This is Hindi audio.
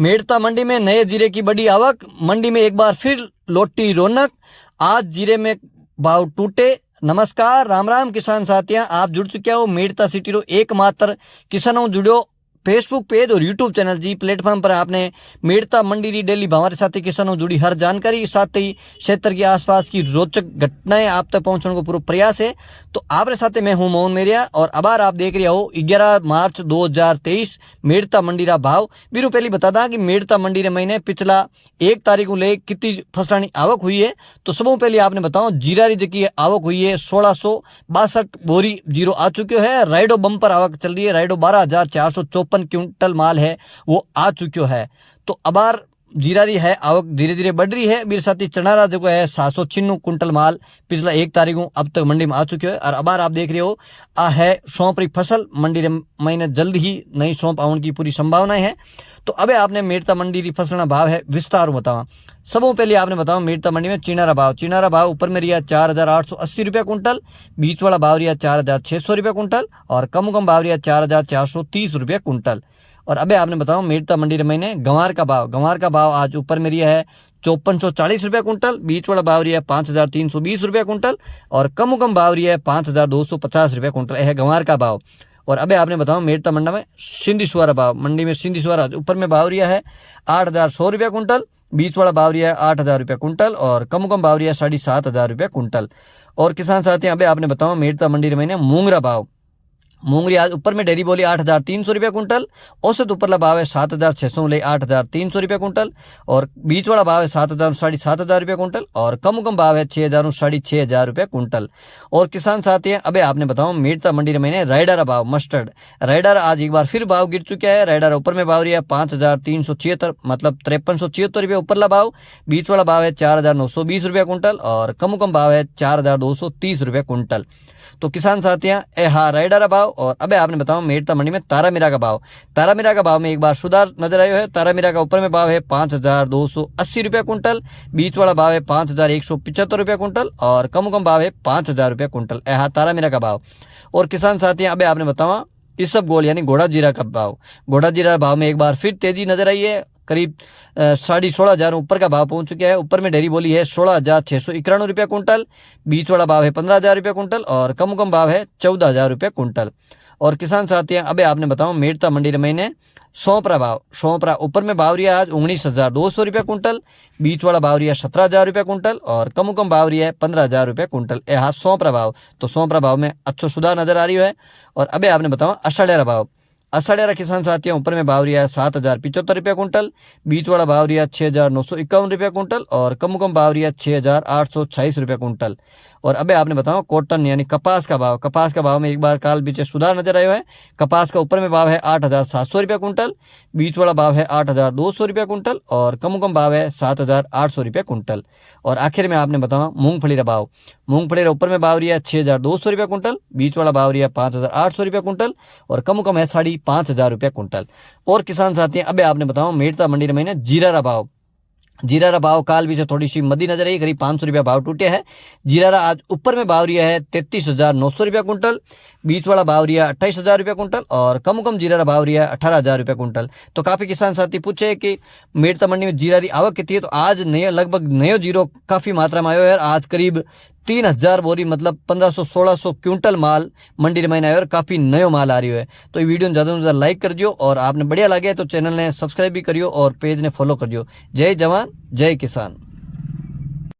मेड़ता मंडी में नए जीरे की बड़ी आवक, मंडी में एक बार फिर लौटी रौनक। आज जीरे में भाव टूटे। नमस्कार, राम राम किसान साथियां, आप जुड़ चुके हो मेड़ता सिटी रो एकमात्र किसानों जुड़ो फेसबुक पेज और यूट्यूब चैनल जी प्लेटफॉर्म पर आपने मेड़ता मंडी की डेली हमारे साथी किसानों जुड़ी हर जानकारी, साथ ही क्षेत्र के आसपास की रोचक घटनाएं आप तक पहुंचाने को पूरा प्रयास है। तो आपके साथ मैं हूं मोहन मेरिया और अब आप देख रहे हो 11 मार्च 2023 मेड़ता मंडी का भाव। बीरू पहले बता दा कि मेड़ता मंडी ने महीने पिछला 1 तारीख को ले कितनी फसलों की आवक हुई है। तो सबों पहले आपने बताओ जीरा री की आवक हुई है 1662 बोरी जीरो आ चुके है। राइडो बम्पर आवक चल रही है, राइडो 12,454 क्विंटल माल है वो आ चुक्यो है। तो अबार जीरा री है आवक धीरे धीरे बढ़ रही है। मेरे साथी चनारा जो है 796 क्विंटल माल पिछला 1 तारीख को अब तक मंडी में आ चुके हैं। और अबार आप देख रहे हो आ है सौंप री फसल, मंडी महीने जल्द ही नई सौंप आने की पूरी संभावनाएं है। तो अब आपने मेड़ता मंडी की फसल का भाव है विस्तार बतावा। सबों पहले आपने बताओ मेड़ता मंडी में चीनारा भाव ऊपर में रिया 4,880 रुपया कुंटल, बीच वाला भाव रिया 4,600 रुपया कुंटल और कम भाव रिया 4,430 रुपया कुंटल। और अबे आपने बताओ मेड़ता मंडी के महीने गंवार का भाव आज ऊपर में रिया है 5440 रुपया कुंटल, बीच वाला भाव रिया है 5,320 रुपया कुंटल और कम भाव रिया है 5,250 रुपया कुंटल है गंवार का भाव। और अबे आपने बताओ मेड़ता मंडा में सिंधी सुवारा भाव, मंडी में सिंधी सुवारा ऊपर में भाव रिया है 8,100 रुपया कुंटल, बीच वाला भाव रिया है 8,000 रुपया कुंटल और कम भाव रिया 7,500 रुपया कुंटल। और किसान साथी अबे आपने बताओ मेड़ता मंडी के महीने मूंगरा भाव, मूंगरी आज ऊपर में डेरी बोली 8,300 रुपया कुंटल, औसत ऊपरला भाव है 7,600 ले 8,300 रुपया कुंटल और बीच वाला भाव है 7,000 7,500 रुपया कुंटल और कम भाव है 6,000 6,500 रुपया कुंटल। और किसान साथी हैं अबे आपने बताओ मेड़ता मंडी के महीने राइडर भाव, मस्टर्ड राइडर आज एक बार फिर भाव गिर चुका है। राइडर ऊपर में भाव रिया 5,376 मतलब 5376 रुपया ऊपरला भाव, बीच वाला भाव है 4,920 रुपया कुंटल और कम भाव है 4,230 रुपया कुंटल। तो किसान साथियां ए हाँ राइडर भाव। और अबे आपने बताओ मेड़ता मंडी में तारामीरा का भाव में एक बार सुधार नजर आयो है। तारामीरा का ऊपर में भाव है 5,280 रुपया कुंटल, बीच वाला भाव है 5,175 रुपया कुंटल और कम भाव है 5,000 रुपया कुंटल ए हाँ तारामीरा का भाव। और किसान साथियां अबे आपने बताओ इसबगोल यानी घोड़ा जीरा का भाव में एक बार फिर तेजी नजर आई है। करीब 16,500 ऊपर का भाव पहुंच चुका है। ऊपर में डेरी बोली है 16,691 रुपया कुंटल, बीच वाला भाव है 15,000 रुपया कुंटल और कम भाव है 14,000 रुपया कुंटल। और किसान साथियां अबे आपने बताओ मेड़ता मंडी के महीने सौंपरा ऊपर में भाव रिया आज 19,200 रुपया कुंटल, बीच वाला भाव रिया 17,000 रुपया कुंटल और कम भाव रिया है 15,000 रुपया कुंटल ए हाँ सौंपरा भाव। तो सौंपरा भाव में अच्छो सुधार नजर आ रही है। और अबे आपने बताओ अषाढ़िया किसान साथियों ऊपर में भाव रिया है 7,075 रुपया कुंटल, बीच वाला भाव रिया 6,951 रुपया कुंटल और कम भाव रिया 6,846 रुपया कुंटल। और अबे आपने बताओ कॉटन यानी कपास का भाव में एक बार काल पीछे सुधार नजर आयो है। कपास का ऊपर में भाव है 8,700 रुपया कुंटल, बीच वाला भाव है 8,200 रुपया कुंटल और कम भाव है 7,800 रुपया कुंटल। और आखिर में आपने बताओ मूंगफली का ऊपर में भाव रिया 6,200 रुपया कुंटल, बीच वाला भाव रिया 5,800 रुपया कुंटल और कम है 5,500 रुपया कुंटल। और किसान साथी अबे आपने बताओ मेड़ता मंडी के महीने जीरा भाव काल भी से थोड़ी सी मदी नजर आई, करीब 500 रुपया भाव टूटे है। जीरा आज ऊपर में भाव रिया है 33,900 रुपया कुंटल, बीच वाला भाव रिया 28,000 रुपया कुंटल और कम जीरा भाव रिया 18,000 रुपया कुंटल। तो काफी किसान साथी पूछे कि मेड़ता मंडी में जीरा की आवक कितनी है। तो आज लगभग नयो जीरो काफी मात्रा में आयो है। आज करीब 3,000 बोरी मतलब 1,500-1,600 क्विंटल माल मंडी में आयो और काफी नयो माल आ रही है। तो ये वीडियो ज्यादा से ज्यादा लाइक कर दियो और आपने बढ़िया लगे तो चैनल ने सब्सक्राइब भी करियो और पेज ने फॉलो कर दियो। जय जवान जय किसान।